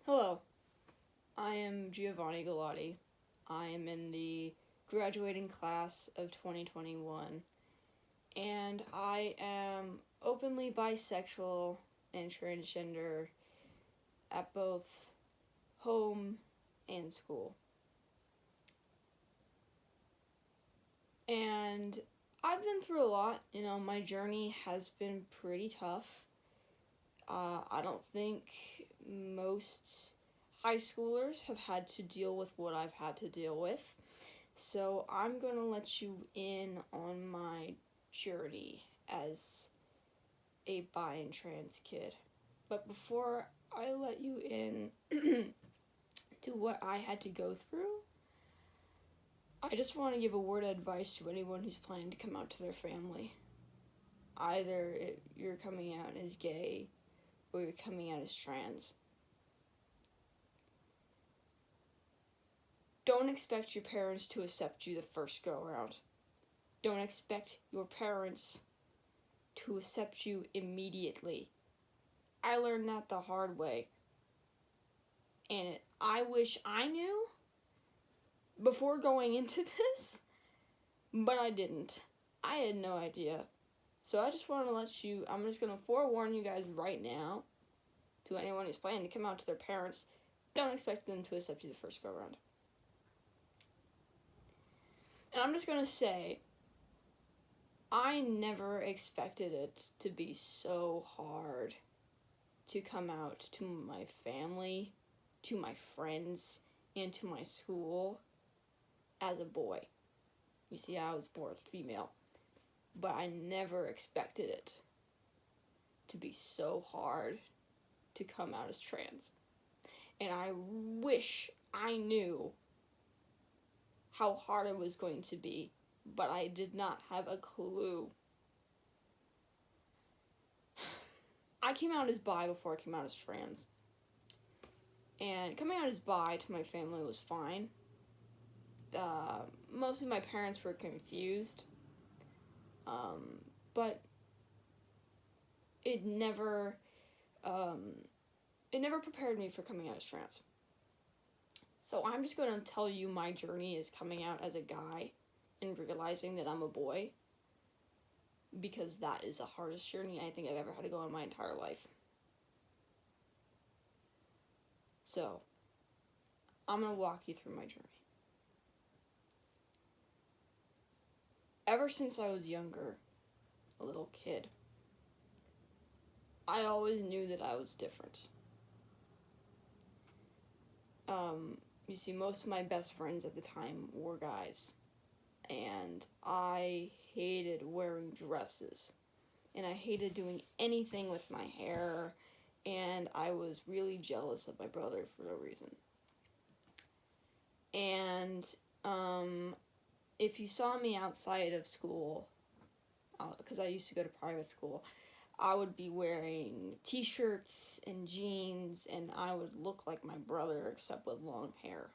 Hello, I am Giovanni Gollotti. I am in the graduating class of 2021, and I am openly bisexual and transgender at both home and school. And I've been through a lot. My journey has been pretty tough. I don't think most high schoolers have had to deal with what I've had to deal with. So I'm going to let you in on my journey as a bi and trans kid. But before I let you in to what I had to go through, I just want to give a word of advice to anyone who's planning to come out to their family. Either you're coming out as gay or you're coming out as trans. Don't expect your parents to accept you the first go around. Don't expect your parents to accept you immediately. I learned that the hard way. And I wish I knew before going into this, but I didn't. I had no idea. So I just want to I'm just going to forewarn you guys right now, to anyone who's planning to come out to their parents, don't expect them to accept you the first go around. And I'm just going to say, I never expected it to be so hard to come out to my family, to my friends, and to my school as a boy. You see, I was born female, but I never expected it to be so hard to come out as trans. And I wish I knew how hard it was going to be, but I did not have a clue. I came out as bi before I came out as trans. And coming out as bi to my family was fine. Mostly my parents were confused. But it never prepared me for coming out as trans. So I'm just going to tell you my journey is coming out as a guy and realizing that I'm a boy, because that is the hardest journey I think I've ever had to go in my entire life. So I'm going to walk you through my journey. Ever since I was younger, a little kid, I always knew that I was different. You see, most of my best friends at the time were guys, and I hated wearing dresses, and I hated doing anything with my hair, and I was really jealous of my brother for no reason. And if you saw me outside of school, because I used to go to private school, I would be wearing t-shirts and jeans, and I would look like my brother except with long hair.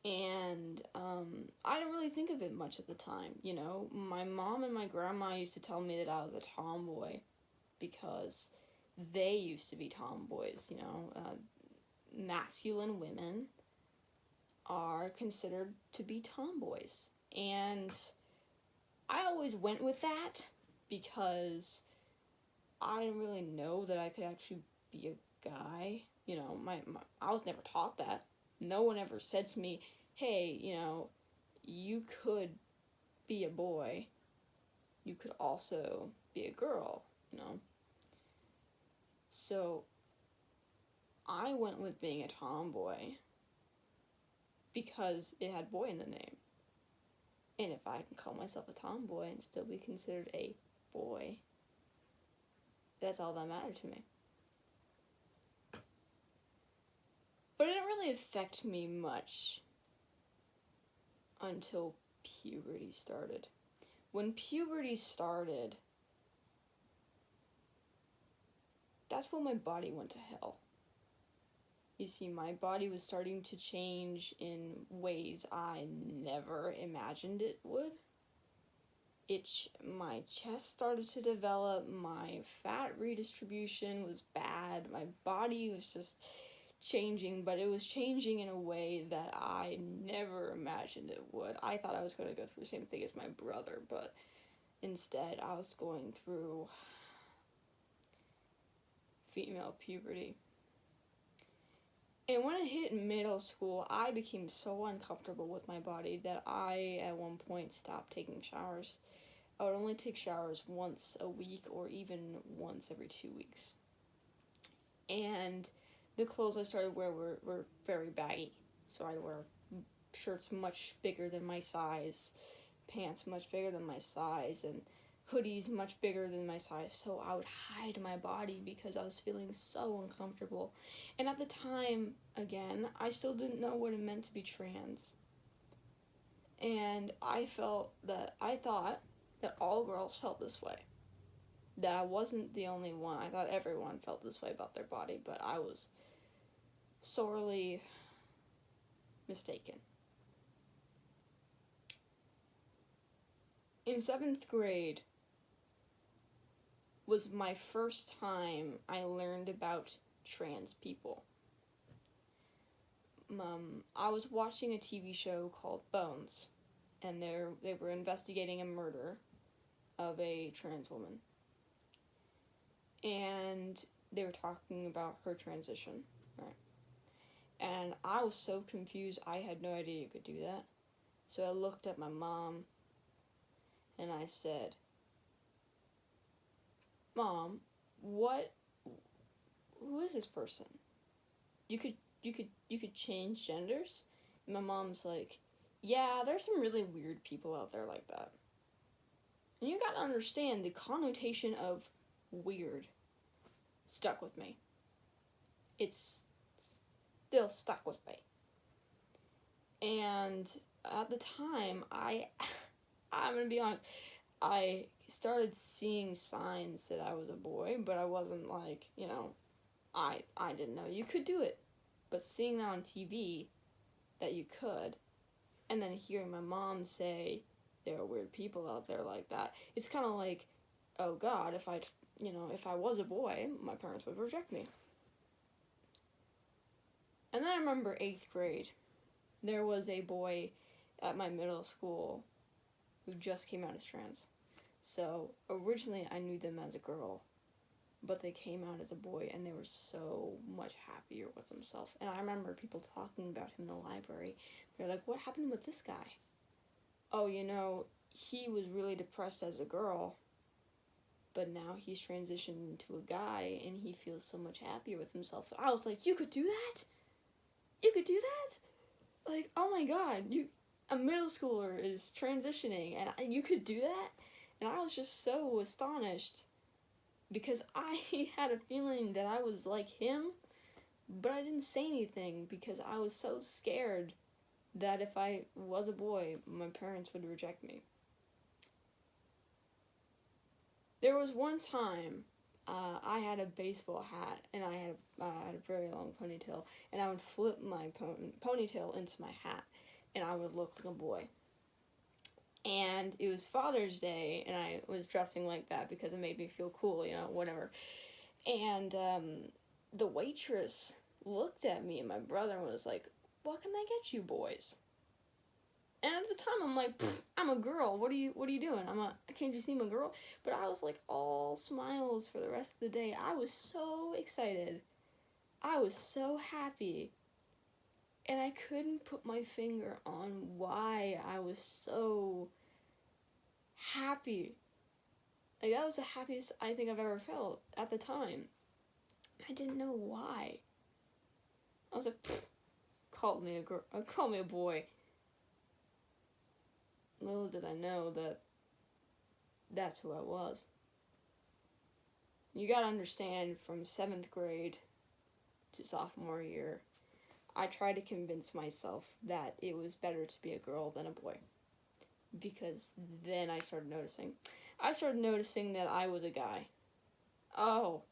And I didn't really think of it much at the time, My mom and my grandma used to tell me that I was a tomboy because they used to be tomboys, Masculine women are considered to be tomboys. And I always went with that because I didn't really know that I could actually be a guy. I was never taught that. No one ever said to me, hey, you could be a boy. You could also be a girl, So I went with being a tomboy because it had boy in the name. And if I can call myself a tomboy and still be considered a boy, that's all that mattered to me. But it didn't really affect me much until puberty started. When puberty started, that's when my body went to hell. You see, my body was starting to change in ways I never imagined it would. my chest started to develop, my fat redistribution was bad, my body was just changing, but it was changing in a way that I never imagined it would. I thought I was going to go through the same thing as my brother, but instead I was going through female puberty. And when I hit middle school, I became so uncomfortable with my body that I, at one point, stopped taking showers. I would only take showers once a week or even once every 2 weeks. And the clothes I started wearing were very baggy. So I'd wear shirts much bigger than my size, pants much bigger than my size, and hoodies much bigger than my size. So I would hide my body because I was feeling so uncomfortable. And at the time, again, I still didn't know what it meant to be trans. And I thought that all girls felt this way. That I wasn't the only one. I thought everyone felt this way about their body, but I was sorely mistaken. In 7th grade was my first time I learned about trans people. I was watching a TV show called Bones, and they were investigating a murder of a trans woman. And they were talking about her transition, right? And I was so confused, I had no idea you could do that. So I looked at my mom, and I said, "Mom, who is this person? You could change genders?" And my mom's like, "Yeah, there's some really weird people out there like that." And you gotta understand, the connotation of weird stuck with me. It's still stuck with me. And at the time, I'm gonna be honest, I started seeing signs that I was a boy, but I wasn't like, I didn't know you could do it. But seeing that on TV, that you could, and then hearing my mom say, there are weird people out there like that, it's kind of like, oh God, if I was a boy, my parents would reject me. And then I remember 8th grade, there was a boy at my middle school who just came out as trans. So originally I knew them as a girl, but they came out as a boy, and they were so much happier with themselves. And I remember people talking about him in the library. They're like, "What happened with this guy?" "Oh, he was really depressed as a girl, but now he's transitioned into a guy, and he feels so much happier with himself." I was like, "You could do that? You could do that? Like, oh my God, a middle schooler is transitioning, and you could do that?" And I was just so astonished, because I had a feeling that I was like him, but I didn't say anything because I was so scared that if I was a boy, my parents would reject me. There was one time I had a baseball hat, and I had a very long ponytail, and I would flip my ponytail into my hat, and I would look like a boy. And it was Father's Day, and I was dressing like that because it made me feel cool, whatever. And the waitress looked at me and my brother and was like, "What can I get you boys?" And at the time, I'm like, "I'm a girl. What are you doing? Can't you see I'm a girl?" But I was like all smiles for the rest of the day. I was so excited. I was so happy. And I couldn't put my finger on why I was so happy. Like, that was the happiest I think I've ever felt at the time. I didn't know why. I was like, call me a girl, call me a boy. Little did I know that that's who I was. You gotta understand, from 7th grade to sophomore year, I tried to convince myself that it was better to be a girl than a boy. Because then I started noticing. That I was a guy. Oh,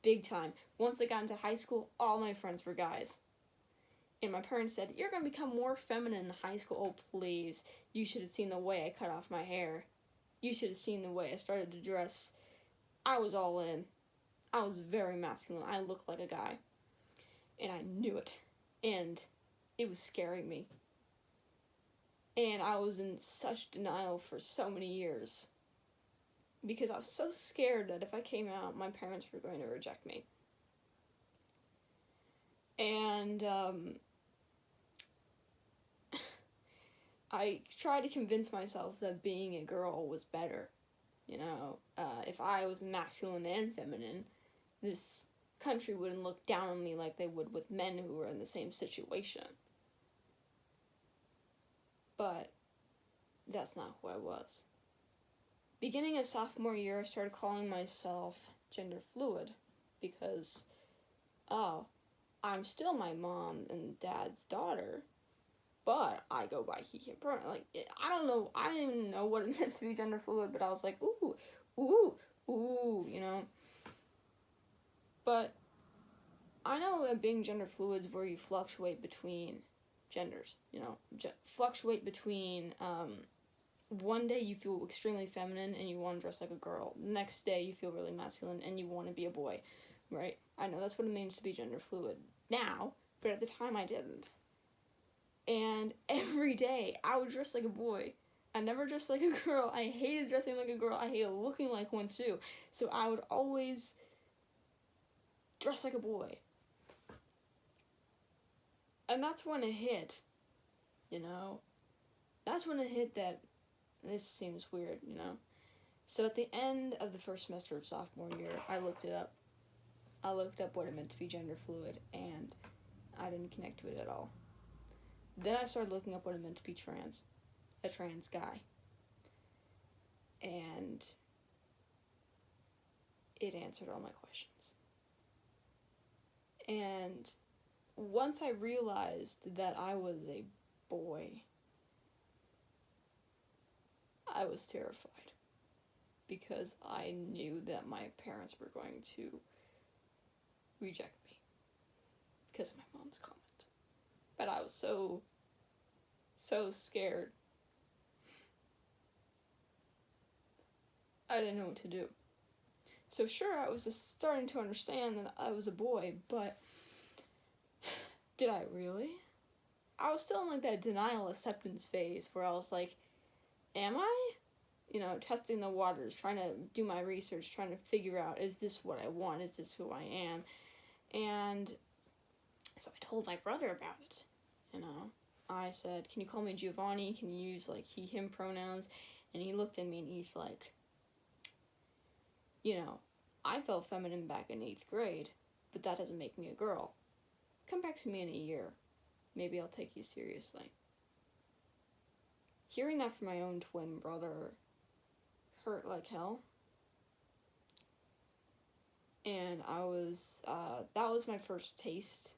big time. Once I got into high school, all my friends were guys. And my parents said, "You're going to become more feminine in high school." Oh, please. You should have seen the way I cut off my hair. You should have seen the way I started to dress. I was all in. I was very masculine. I looked like a guy. And I knew it. And it was scaring me. And I was in such denial for so many years. Because I was so scared that if I came out, my parents were going to reject me. And I tried to convince myself that being a girl was better. You know, if I was masculine and feminine, this country wouldn't look down on me like they would with men who were in the same situation. But that's not who I was. Beginning of sophomore year, I started calling myself gender fluid because, oh, I'm still my mom and dad's daughter, but I go by he, him pronoun. Like, I don't know, I didn't even know what it meant to be gender fluid, but I was like, ooh, you know. But I know that being gender fluid is where you fluctuate between genders, you know, fluctuate between, one day you feel extremely feminine and you want to dress like a girl. The next day you feel really masculine and you want to be a boy, right? I know that's what it means to be gender fluid now, but at the time I didn't. And every day I would dress like a boy. I never dressed like a girl. I hated dressing like a girl. I hated looking like one too. So I would always dress like a boy. And that's when it hit, you know? That's when it hit that this seems weird, you know? So at the end of the first semester of sophomore year, I looked it up. I looked up what it meant to be gender fluid, and I didn't connect to it at all. Then I started looking up what it meant to be trans, a trans guy. And it answered all my questions. And once I realized that I was a boy, I was terrified because I knew that my parents were going to reject me because of my mom's comment. But I was so scared. I didn't know what to do. So sure, I was just starting to understand that I was a boy, but did I really? I was still in like that denial acceptance phase where I was like, am I? You know, testing the waters, trying to do my research, trying to figure out, is this what I want? Is this who I am? And so I told my brother about it, you know. I said, can you call me Giovanni? Can you use, like, he, him pronouns? And he looked at me and he's like, you know, I felt feminine back in 8th grade, but that doesn't make me a girl. Come back to me in a year. Maybe I'll take you seriously. Hearing that from my own twin brother hurt like hell. And I was, that was my first taste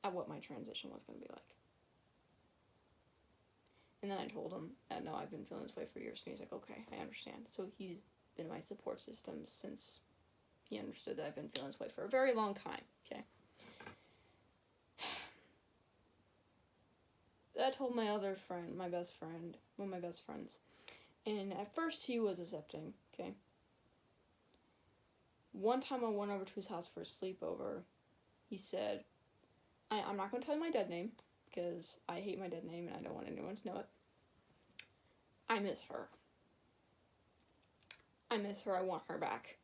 at what my transition was going to be like. And then I told him, no, I've been feeling this way for years. And he's like, okay, I understand. So he's been my support system since he understood that I've been feeling this way for a very long time, okay? I told my other friend, my best friend, one of my best friends. And at first he was accepting, okay? One time I went over to his house for a sleepover. He said, I'm not going to tell you my dead name, because I hate my dead name and I don't want anyone to know it. I miss her. I miss her. I want her back.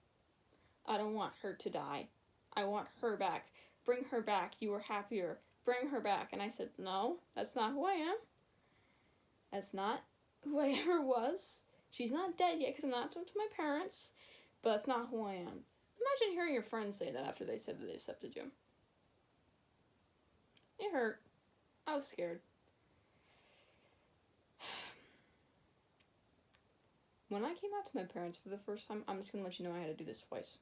I don't want her to die. I want her back. Bring her back. You were happier. Bring her back. And I said, no, that's not who I am. That's not who I ever was. She's not dead yet because I'm not talking to my parents, but that's not who I am. Imagine hearing your friends say that after they said that they accepted you. It hurt. I was scared. When I came out to my parents for the first time, I'm just going to let you know I had to do this twice.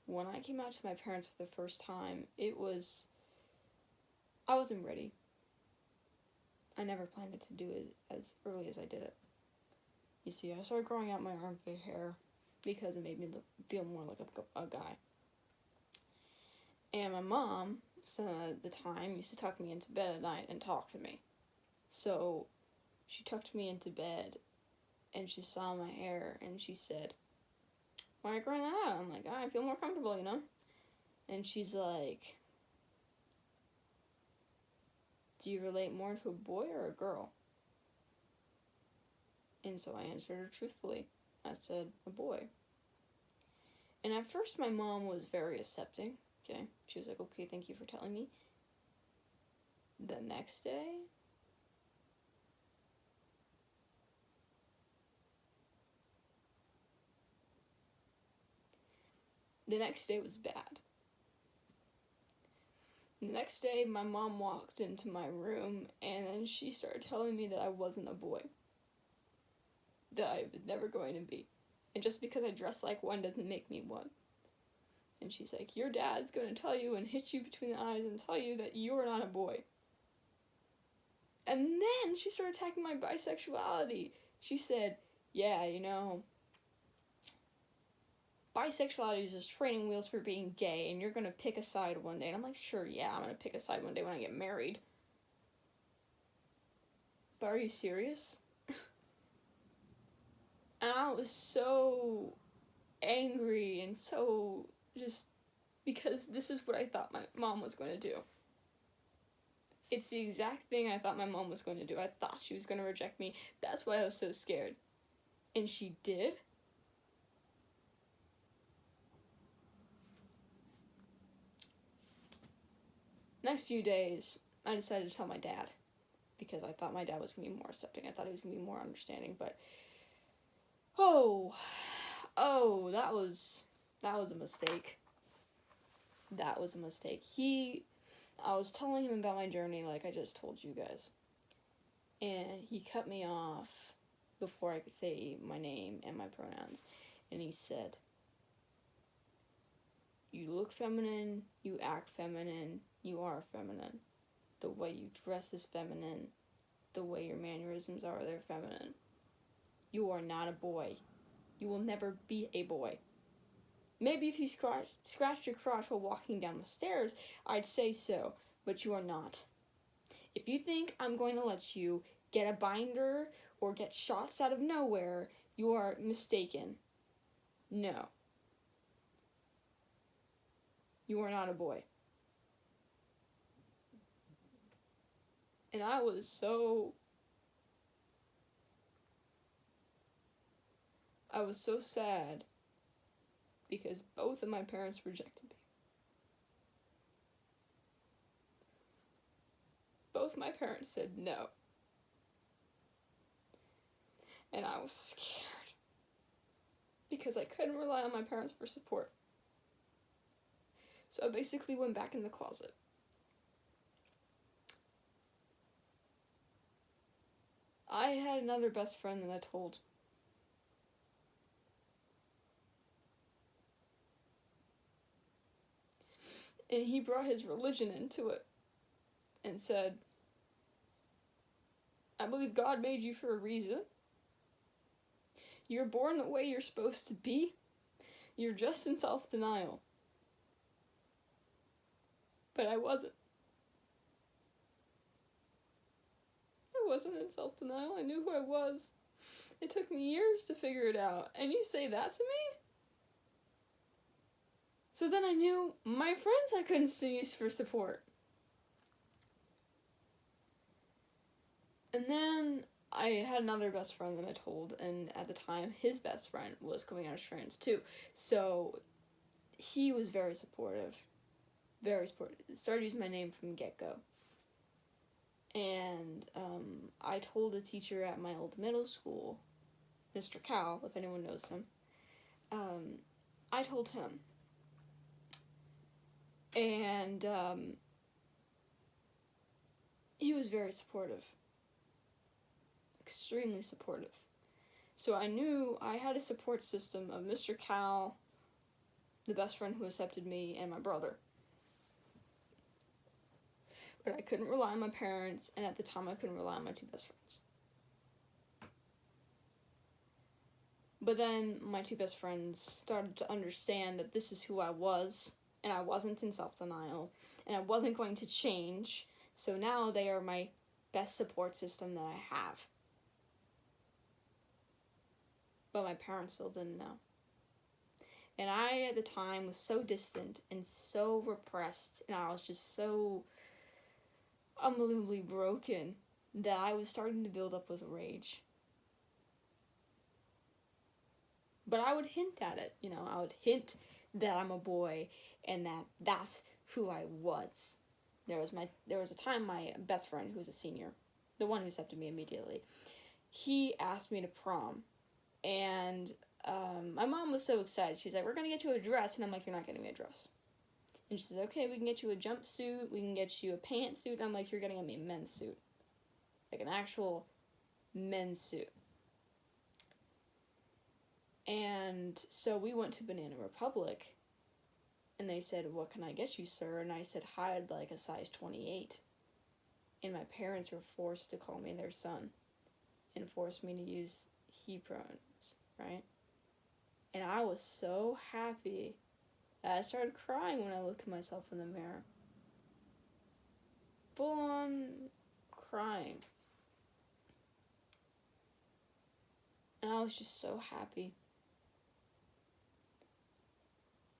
When I came out to my parents for the first time, I wasn't ready. I never planned to do it as early as I did it. You see, I started growing out my armpit hair because it made me feel more like a guy. And my mom, at the time, used to tuck me into bed at night and talk to me. So she tucked me into bed and she saw my hair, and she said, "Why are you growing that out?" I'm like, I feel more comfortable, And she's like, "Do you relate more to a boy or a girl?" And so I answered her truthfully. I said, "A boy." And at first my mom was very accepting, okay? She was like, "Okay, thank you for telling me." The next day, was bad. The next day, my mom walked into my room, and then she started telling me that I wasn't a boy. That I was never going to be. And just because I dress like one doesn't make me one. And she's like, "Your dad's going to tell you and hit you between the eyes and tell you that you're not a boy." And then she started attacking my bisexuality. She said, "Yeah, bisexuality is just training wheels for being gay, and you're going to pick a side one day." And I'm like, "Sure, yeah, I'm going to pick a side one day when I get married." But are you serious? And I was so angry and so just because this is what I thought my mom was going to do. It's the exact thing I thought my mom was going to do. I thought she was going to reject me. That's why I was so scared. And she did. Next few days, I decided to tell my dad. Because I thought my dad was going to be more accepting. I thought he was going to be more understanding. But, that was a mistake. That was a mistake. I was telling him about my journey like I just told you guys. And he cut me off before I could say my name and my pronouns. And he said, "You look feminine, you act feminine, you are feminine. The way you dress is feminine. The way your mannerisms are, they're feminine. You are not a boy. You will never be a boy. Maybe if you scratched your crotch while walking down the stairs, I'd say so, but you are not. If you think I'm going to let you get a binder or get shots out of nowhere, you are mistaken. No. You are not a boy." And I was so sad because both of my parents rejected me. Both my parents said no. And I was scared because I couldn't rely on my parents for support. So I basically went back in the closet. I had another best friend that I told. And he brought his religion into it and said, "I believe God made you for a reason. You're born the way you're supposed to be. You're just in self-denial." But I wasn't. I wasn't in self-denial. I knew who I was. It took me years to figure it out. And you say that to me? So then I knew my friends I couldn't seize for support. And then I had another best friend that I told, and at the time, his best friend was coming out as trans too. So he was very supportive. Very supportive. Started using my name from the get-go. And I told a teacher at my old middle school, Mr. Cal, if anyone knows him, I told him. And he was very supportive. Extremely supportive. So I knew I had a support system of Mr. Cal, the best friend who accepted me, and my brother. But I couldn't rely on my parents, and at the time I couldn't rely on my two best friends. But then my two best friends started to understand that this is who I was, and I wasn't in self-denial, and I wasn't going to change, so now they are my best support system that I have. but my parents still didn't know. And I, at the time, was so distant and so repressed, and I was just so unbelievably broken that I was starting to build up with rage. But I would hint at it, I would hint that I'm a boy and that that's who I was. There was a time my best friend, who was a senior, the one who accepted me immediately, he asked me to prom. And my mom was so excited. She's like, we're going to get you a dress. And I'm like, you're not getting me a dress. And she says, okay, we can get you a jumpsuit. We can get you a pantsuit. And I'm like, you're getting me a men's suit. Like an actual men's suit. And so we went to Banana Republic. And they said, what can I get you, sir? And I said, I'd like a size 28. And my parents were forced to call me their son. And forced me to use he pronouns, right? And I was so happy that I started crying when I looked at myself in the mirror. Full on crying. And I was just so happy.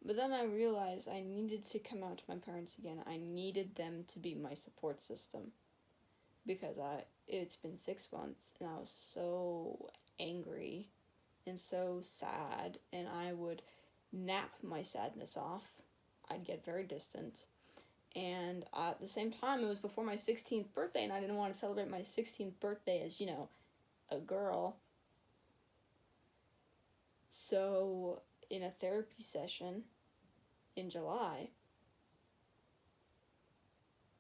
But then I realized I needed to come out to my parents again. I needed them to be my support system. Because it's been 6 months and I was so angry and so sad, and I would nap my sadness off. I'd get very distant. And at the same time, it was before my 16th birthday, and I didn't want to celebrate my 16th birthday as, a girl. So, in a therapy session in July,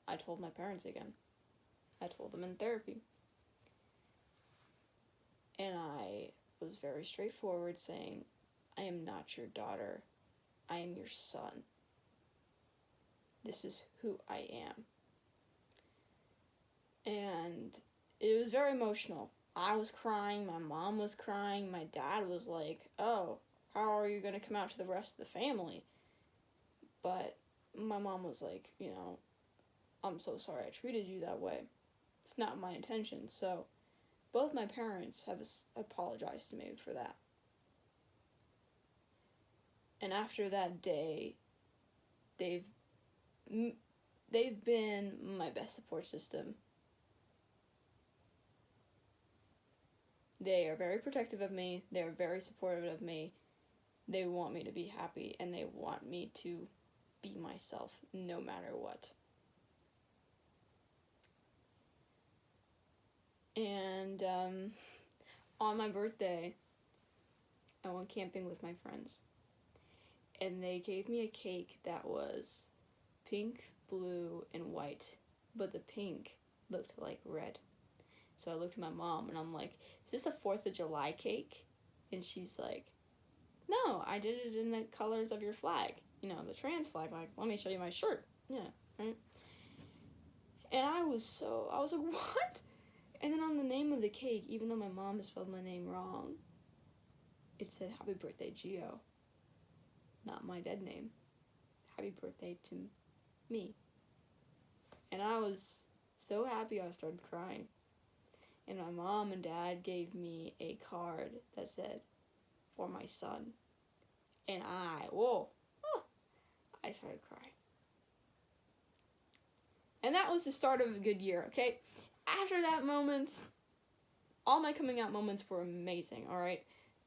I told my parents again. I told them in therapy. And I was very straightforward, saying, I am not your daughter. I am your son. This is who I am. And it was very emotional. I was crying, my mom was crying, my dad was like, oh, how are you going to come out to the rest of the family? But my mom was like, I'm so sorry I treated you that way. It's not my intention. So both my parents have apologized to me for that. And after that day, they've been my best support system. They are very protective of me. They're very supportive of me. They want me to be happy, and they want me to be myself no matter what. And on my birthday, I went camping with my friends. And they gave me a cake that was pink, blue, and white. But the pink looked like red. So I looked at my mom and I'm like, is this a 4th of July cake? And she's like, no, I did it in the colors of your flag. The trans flag. Like, let me show you my shirt. Yeah, right? And I was like, what? And then on the name of the cake, even though my mom spelled my name wrong, it said, happy birthday, Gio. Not my dead name. Happy birthday to me. And I was so happy I started crying. And my mom and dad gave me a card that said, for my son. And I started crying. And that was the start of a good year, okay? After that moment, all my coming out moments were amazing, alright?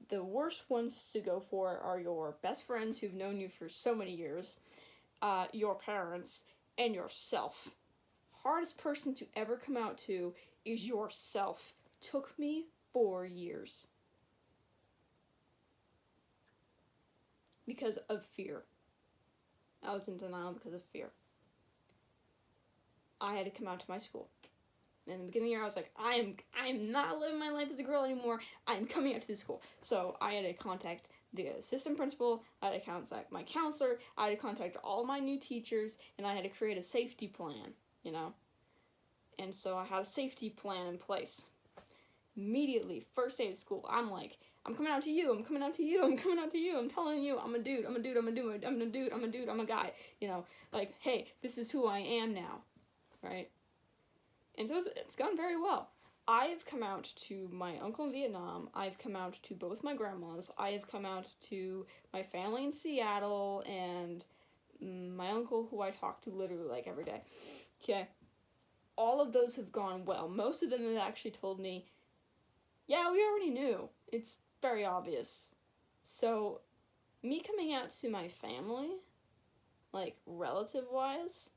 The worst ones to go for are your best friends who've known you for so many years, your parents, and yourself. Hardest person to ever come out to is yourself. Took me 4 years. Because of fear. I was in denial because of fear. I had to come out to my school. In the beginning of the year, I was like, I'm not living my life as a girl anymore. I'm coming out to this school. So I had to contact the assistant principal. I had to contact my counselor. I had to contact all my new teachers. And I had to create a safety plan, And so I had a safety plan in place. Immediately, first day of school, I'm like, I'm coming out to you. I'm coming out to you. I'm coming out to you. I'm telling you, I'm a dude. I'm a dude. I'm a dude. I'm a dude. I'm a dude. I'm a guy. Like, hey, this is who I am now. Right? And so it's gone very well. I've come out to my uncle in Vietnam. I've come out to both my grandmas. I have come out to my family in Seattle and my uncle, who I talk to literally like every day. Okay. All of those have gone well. Most of them have actually told me, yeah, we already knew. It's very obvious. So, me coming out to my family, like relative-wise,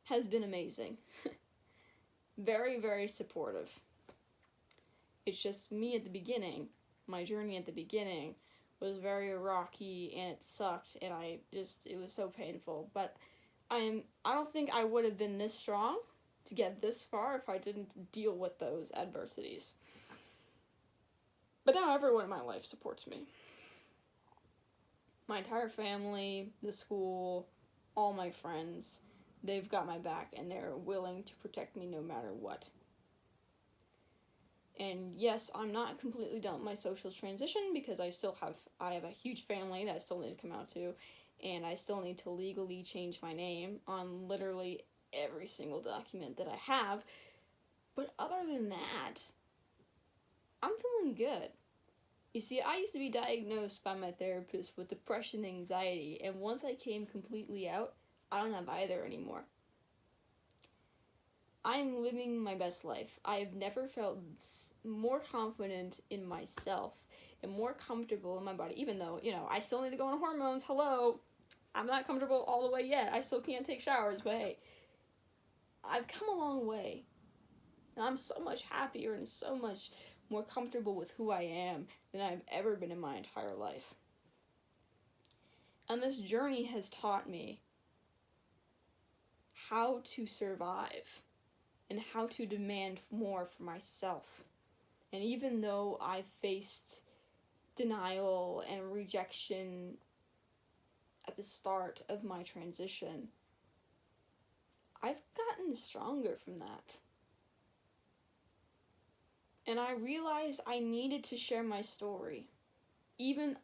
has been amazing. Very, very supportive. It's just me at the beginning, my journey at the beginning was very rocky and it sucked and it was so painful. But I don't think I would have been this strong to get this far if I didn't deal with those adversities. But now everyone in my life supports me. My entire family, the school, all my friends, they've got my back and they're willing to protect me no matter what. And yes, I'm not completely done with my social transition because I have a huge family that I still need to come out to, and I still need to legally change my name on literally every single document that I have. But other than that, I'm feeling good. You see, I used to be diagnosed by my therapist with depression and anxiety, and once I came completely out, I don't have either anymore. I'm living my best life. I have never felt more confident in myself and more comfortable in my body, even though, I still need to go on hormones. Hello. I'm not comfortable all the way yet. I still can't take showers, but hey, I've come a long way. And I'm so much happier and so much more comfortable with who I am than I've ever been in my entire life. And this journey has taught me how to survive and how to demand more for myself. And even though I faced denial and rejection at the start of my transition, I've gotten stronger from that. And I realized I needed to share my story.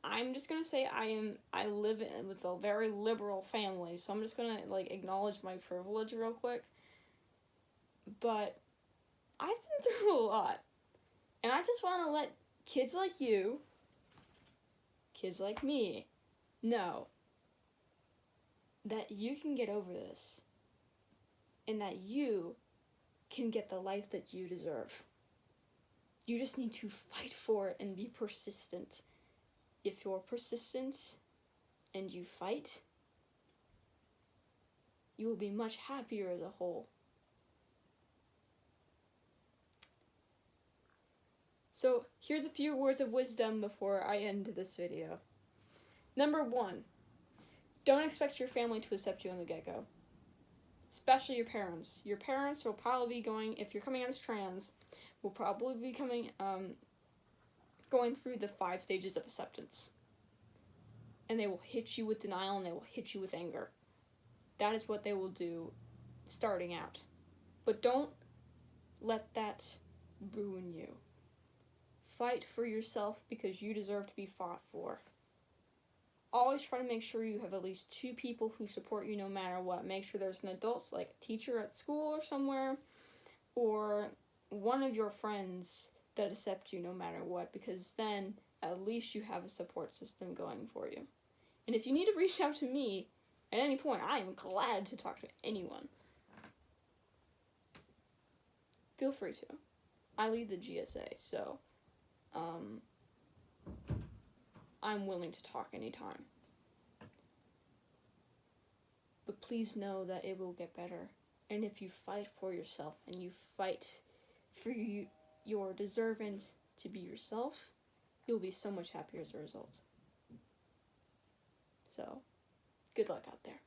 I'm just gonna say I live with a very liberal family, so I'm just gonna acknowledge my privilege real quick. But I've been through a lot. And I just want to let kids like you, kids like me, know that you can get over this. And that you can get the life that you deserve. You just need to fight for it and be persistent. If you're persistent and you fight, you will be much happier as a whole. So, here's a few words of wisdom before I end this video. Number 1, don't expect your family to accept you on the get-go. Especially your parents. Your parents will probably be going, if you're coming out as trans, will probably be going through the 5 stages of acceptance. And they will hit you with denial and they will hit you with anger. That is what they will do starting out. But don't let that ruin you. Fight for yourself because you deserve to be fought for. Always try to make sure you have at least 2 people who support you no matter what. Make sure there's an adult, like a teacher at school or somewhere, or one of your friends that accept you no matter what, because then at least you have a support system going for you. And if you need to reach out to me at any point, I am glad to talk to anyone. Feel free to. I lead the GSA, so I'm willing to talk anytime. But please know that it will get better. And if you fight for yourself and you fight for your deservance to be yourself, you'll be so much happier as a result. So, good luck out there.